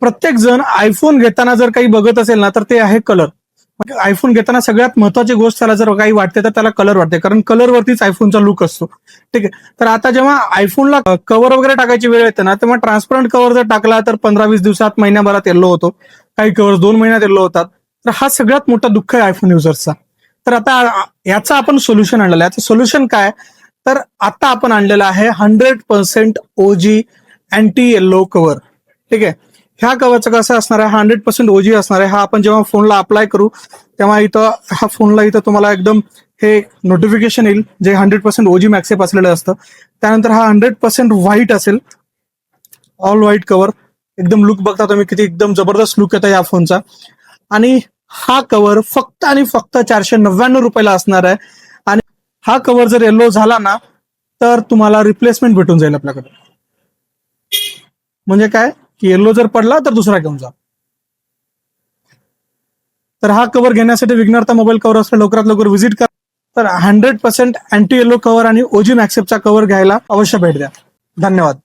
प्रत्येक जण आयफोन घेताना जर काही बघत असेल ना तर ते आहे कलर. आयफोन घेताना सगळ्यात महत्वाची गोष्ट त्याला जर काही वाटते तर त्याला कलर वाटते, कारण कलरवरतीच आयफोनचा लुक असतो. ठीक आहे. तर आता जेव्हा आयफोनला कव्हर वगैरे टाकायची वेळ येते ना, तेव्हा ट्रान्सपरंट कव्हर जर टाकला तर 15-20 दिवसात, महिन्याभरात येल्लो होतो. काही कव्हर 2 महिन्यात येल्लो होतात. तर हा सगळ्यात मोठा दुःख आहे आयफोन युजर्सचा. तर आता याचा आपण सोल्युशन आणलेलं आहे. याचं सोल्युशन काय, तर आता आपण आणलेलं आहे 100% ओजी अँटी येल्लो कव्हर. ठीक आहे. ह्या कव्हरचं कसं असणार आहे, 100% ओजी असणार आहे. हा आपण जेव्हा फोनला अप्लाय करू तेव्हा इथं ह्या फोनला इथं तुम्हाला एकदम हे नोटिफिकेशन येईल, जे 100% ओजी मॅक्सेप असलेलं असतं. त्यानंतर हा 100% व्हाईट असेल, ऑल व्हाईट कव्हर. एकदम लुक बघता तुम्ही किती एकदम जबरदस्त लुक येतं या फोनचा. आणि हा कव्हर फक्त आणि फक्त 499 रुपयाला असणार आहे. आणि हा कव्हर जर येल्लो झाला ना तर तुम्हाला रिप्लेसमेंट भेटून जाईल आपल्याकडे. म्हणजे काय की येल्लो जर पडला तर दुसरा घेऊन जा. तर हा कव्हर घेण्यासाठी विघ्नहर्ता मोबाईल कव्हर असं लवकरात लवकर व्हिजिट करा. तर 100% अँटी येल्लो कव्हर आणि ओजी मॅक्सेपचा कव्हर घ्यायला अवश्य भेट द्या. धन्यवाद.